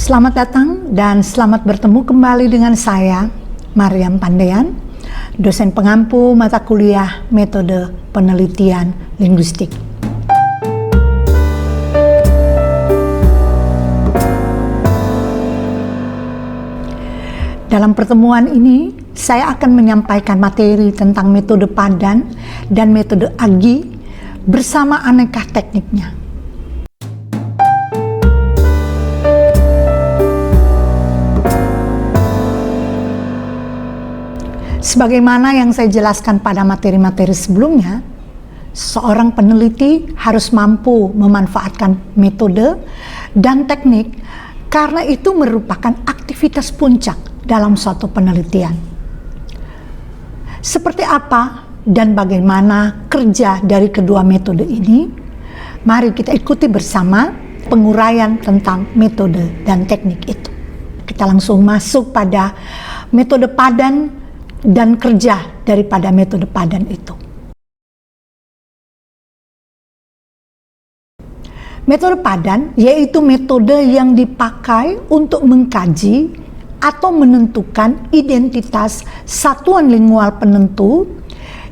Selamat datang dan selamat bertemu kembali dengan saya, Mariam Pandean, dosen pengampu mata kuliah Metode Penelitian Linguistik. Dalam pertemuan ini, saya akan menyampaikan materi tentang metode padan dan metode agi bersama aneka tekniknya. Sebagaimana yang saya jelaskan pada materi-materi sebelumnya, seorang peneliti harus mampu memanfaatkan metode dan teknik karena itu merupakan aktivitas puncak dalam suatu penelitian. Seperti apa dan bagaimana kerja dari kedua metode ini? Mari kita ikuti bersama penguraian tentang metode dan teknik itu. Kita langsung masuk pada metode padan dan kerja daripada metode padan itu. Metode padan yaitu metode yang dipakai untuk mengkaji atau menentukan identitas satuan lingual penentu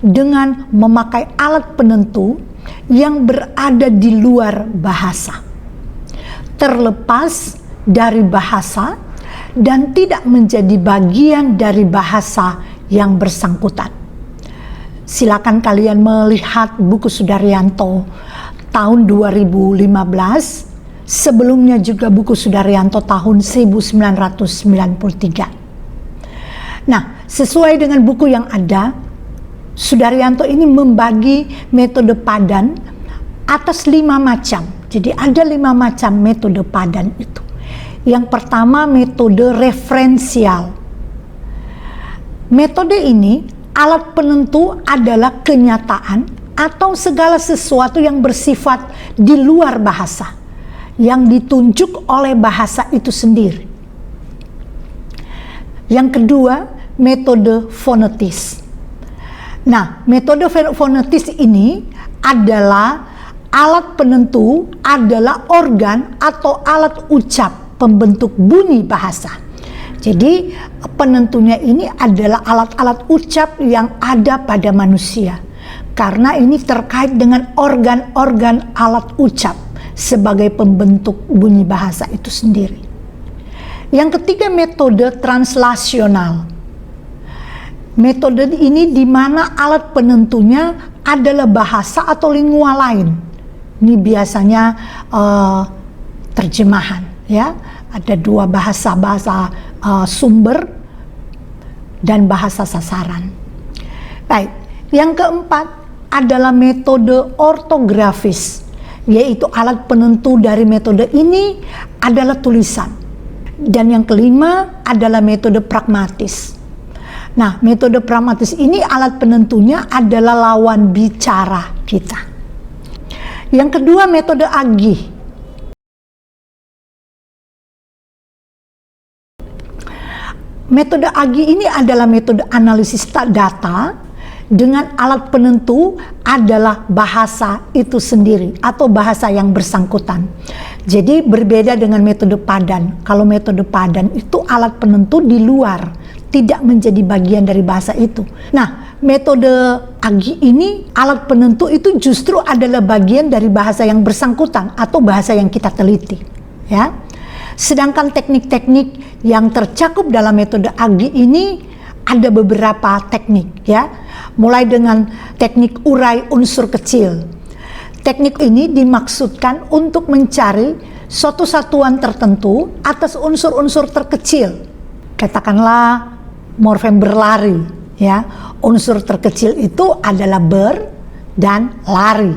dengan memakai alat penentu yang berada di luar bahasa, terlepas dari bahasa dan tidak menjadi bagian dari bahasa yang bersangkutan. Silakan kalian melihat buku Sudaryanto tahun 2015, sebelumnya juga buku Sudaryanto tahun 1993. Nah, sesuai dengan buku yang ada, Sudaryanto ini membagi metode padan atas 5 macam. Jadi ada 5 macam metode padan itu. Yang pertama, metode referensial. Metode ini, alat penentu adalah kenyataan atau segala sesuatu yang bersifat di luar bahasa, yang ditunjuk oleh bahasa itu sendiri. Yang kedua, metode fonetis. Nah, metode fonetis ini adalah alat penentu, adalah organ atau alat ucap pembentuk bunyi bahasa. Jadi penentunya ini adalah alat-alat ucap yang ada pada manusia. Karena ini terkait dengan organ-organ alat ucap sebagai pembentuk bunyi bahasa itu sendiri. Yang ketiga, metode translasional. Metode ini di mana alat penentunya adalah bahasa atau lingua lain. Ini biasanya terjemahan, ya. Ada 2 bahasa sumber dan bahasa sasaran. Baik, yang keempat adalah metode ortografis, yaitu alat penentu dari metode ini adalah tulisan. Dan yang kelima adalah metode pragmatis. Nah, metode pragmatis ini alat penentunya adalah lawan bicara kita. Yang kedua, metode agi. Metode agi ini adalah metode analisis data dengan alat penentu adalah bahasa itu sendiri atau bahasa yang bersangkutan. Jadi berbeda dengan metode padan. Kalau metode padan itu alat penentu di luar, tidak menjadi bagian dari bahasa itu. Nah, metode agi ini alat penentu itu justru adalah bagian dari bahasa yang bersangkutan atau bahasa yang kita teliti, ya. Sedangkan teknik-teknik yang tercakup dalam metode agi ini ada beberapa teknik, ya. Mulai dengan teknik urai unsur kecil. Teknik ini dimaksudkan untuk mencari suatu satuan tertentu atas unsur-unsur terkecil. Katakanlah morfem berlari, ya. Unsur terkecil itu adalah ber dan lari.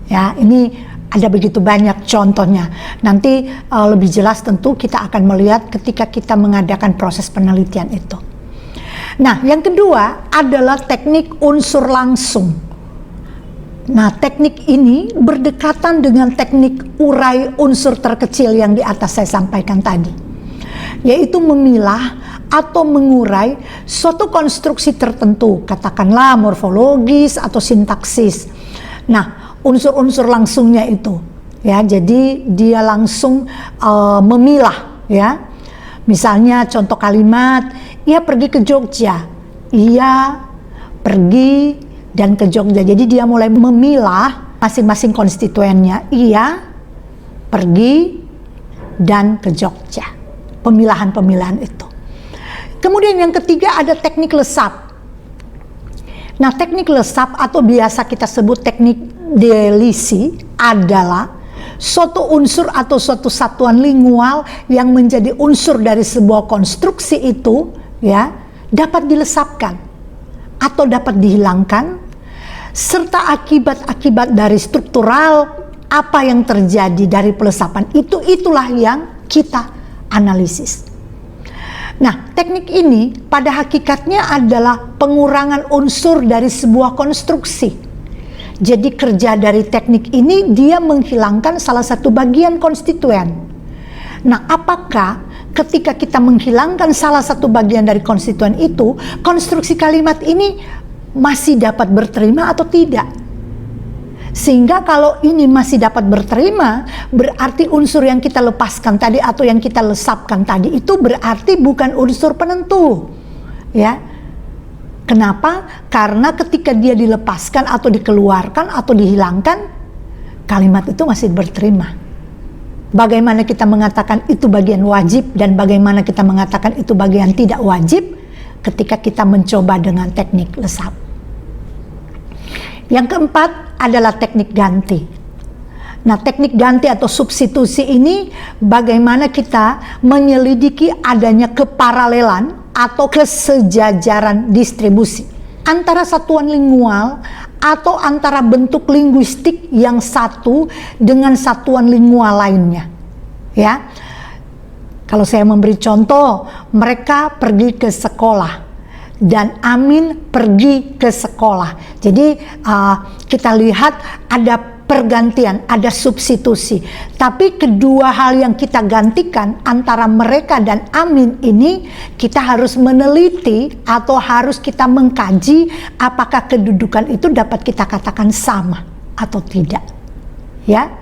Ya, ini ada begitu banyak contohnya. Nanti lebih jelas tentu kita akan melihat ketika kita mengadakan proses penelitian itu. Nah, yang kedua adalah teknik unsur langsung. Nah, teknik ini berdekatan dengan teknik urai unsur terkecil yang di atas saya sampaikan tadi, yaitu memilah atau mengurai suatu konstruksi tertentu, katakanlah morfologis atau sintaksis. Nah, unsur-unsur langsungnya itu, ya, jadi dia langsung memilah ya. Misalnya contoh kalimat, ia pergi ke Jogja. Ia pergi dan ke Jogja. Jadi dia mulai memilah masing-masing konstituennya. Ia pergi dan ke Jogja. Pemilahan-pemilahan itu. Kemudian yang ketiga ada teknik lesap. Nah, teknik lesap atau biasa kita sebut teknik delisi adalah suatu unsur atau suatu satuan lingual yang menjadi unsur dari sebuah konstruksi itu, ya, dapat dilesapkan atau dapat dihilangkan, serta akibat-akibat dari struktural apa yang terjadi dari pelesapan itulah yang kita analisis. Nah, teknik ini pada hakikatnya adalah pengurangan unsur dari sebuah konstruksi. Jadi kerja dari teknik ini dia menghilangkan salah satu bagian konstituen. Nah, apakah ketika kita menghilangkan salah satu bagian dari konstituen itu, konstruksi kalimat ini masih dapat berterima atau tidak? Sehingga kalau ini masih dapat berterima, berarti unsur yang kita lepaskan tadi atau yang kita lesapkan tadi itu berarti bukan unsur penentu. Ya. Kenapa? Karena ketika dia dilepaskan atau dikeluarkan atau dihilangkan, kalimat itu masih berterima. Bagaimana kita mengatakan itu bagian wajib dan bagaimana kita mengatakan itu bagian tidak wajib ketika kita mencoba dengan teknik lesap. Yang keempat adalah teknik ganti. Nah, teknik ganti atau substitusi ini bagaimana kita menyelidiki adanya keparalelan atau kesejajaran distribusi antara satuan lingual atau antara bentuk linguistik yang satu dengan satuan lingual lainnya. Ya, kalau saya memberi contoh, mereka pergi ke sekolah dan Amin pergi ke sekolah. Jadi kita lihat ada pergantian, ada substitusi. Tapi kedua hal yang kita gantikan antara mereka dan Amin ini kita harus meneliti atau harus kita mengkaji apakah kedudukan itu dapat kita katakan sama atau tidak. Ya.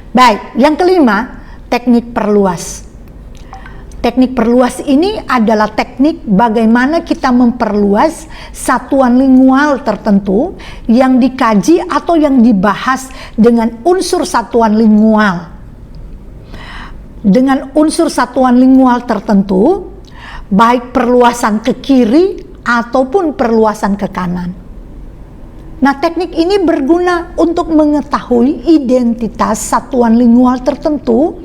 Baik, yang kelima, teknik perluas. Teknik perluas ini adalah teknik bagaimana kita memperluas satuan lingual tertentu yang dikaji atau yang dibahas dengan unsur satuan lingual. Dengan unsur satuan lingual tertentu, baik perluasan ke kiri ataupun perluasan ke kanan. Nah, teknik ini berguna untuk mengetahui identitas satuan lingual tertentu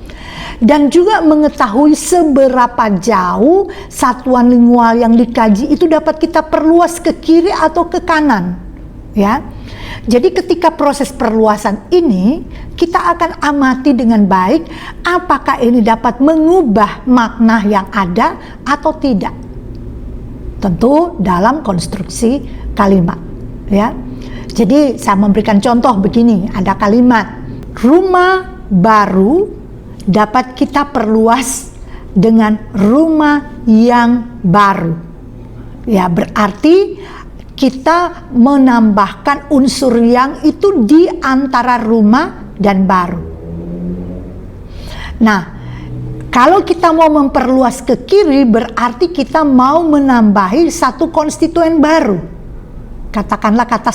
dan juga mengetahui seberapa jauh satuan lingual yang dikaji itu dapat kita perluas ke kiri atau ke kanan, ya. Jadi ketika proses perluasan ini kita akan amati dengan baik apakah ini dapat mengubah makna yang ada atau tidak. Tentu dalam konstruksi kalimat, ya. Jadi saya memberikan contoh begini, ada kalimat rumah baru dapat kita perluas dengan rumah yang baru. Ya, berarti kita menambahkan unsur yang itu di antara rumah dan baru. Nah, kalau kita mau memperluas ke kiri berarti kita mau menambahi satu konstituen baru. Katakanlah kata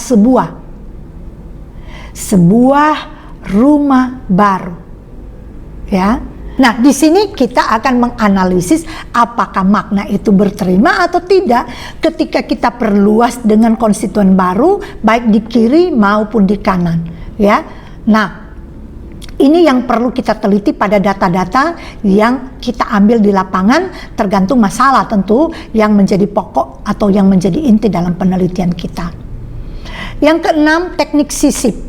sebuah rumah baru. Ya. Nah, di sini kita akan menganalisis apakah makna itu berterima atau tidak ketika kita perluas dengan konstituen baru baik di kiri maupun di kanan, ya. Nah, ini yang perlu kita teliti pada data-data yang kita ambil di lapangan tergantung masalah tentu yang menjadi pokok atau yang menjadi inti dalam penelitian kita. Yang keenam, teknik sisip.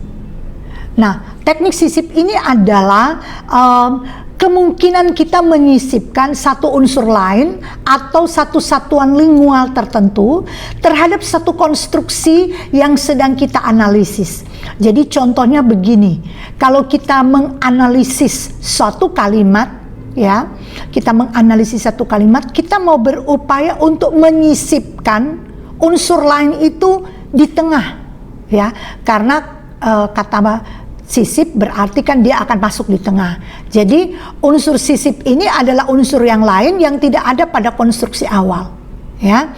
Nah, teknik sisip ini adalah kemungkinan kita menyisipkan satu unsur lain atau satu satuan lingual tertentu terhadap satu konstruksi yang sedang kita analisis. Jadi contohnya begini, kalau kita menganalisis suatu kalimat, ya, kita menganalisis satu kalimat, kita mau berupaya untuk menyisipkan unsur lain itu di tengah, ya, karena kata sisip berarti kan dia akan masuk di tengah. Jadi unsur sisip ini adalah unsur yang lain yang tidak ada pada konstruksi awal. Ya,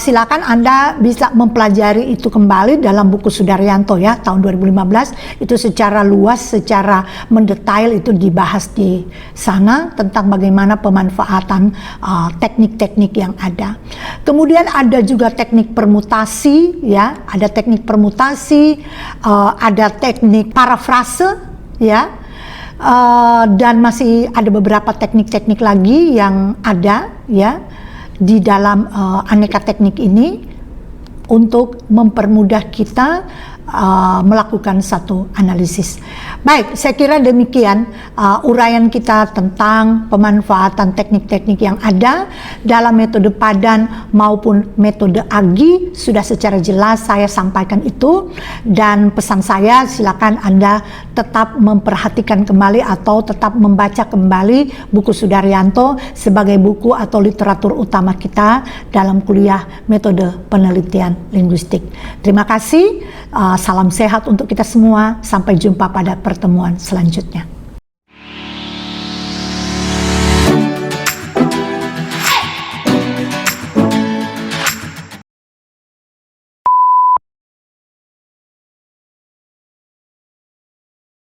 silakan Anda bisa mempelajari itu kembali dalam buku Sudaryanto ya tahun 2015, itu secara luas, secara mendetail itu dibahas di sana tentang bagaimana pemanfaatan teknik-teknik yang ada. Kemudian ada juga teknik permutasi ya, ada teknik permutasi, ada teknik parafrase ya. Dan masih ada beberapa teknik-teknik lagi yang ada ya di dalam aneka teknik ini untuk mempermudah kita melakukan satu analisis. Baik, saya kira demikian uraian kita tentang pemanfaatan teknik-teknik yang ada dalam metode Padan maupun metode Agi. Sudah secara jelas saya sampaikan itu, dan pesan saya silakan Anda tetap memperhatikan kembali atau tetap membaca kembali buku Sudaryanto sebagai buku atau literatur utama kita dalam kuliah metode penelitian linguistik. Terima kasih. Salam sehat untuk kita semua. Sampai jumpa pada pertemuan selanjutnya.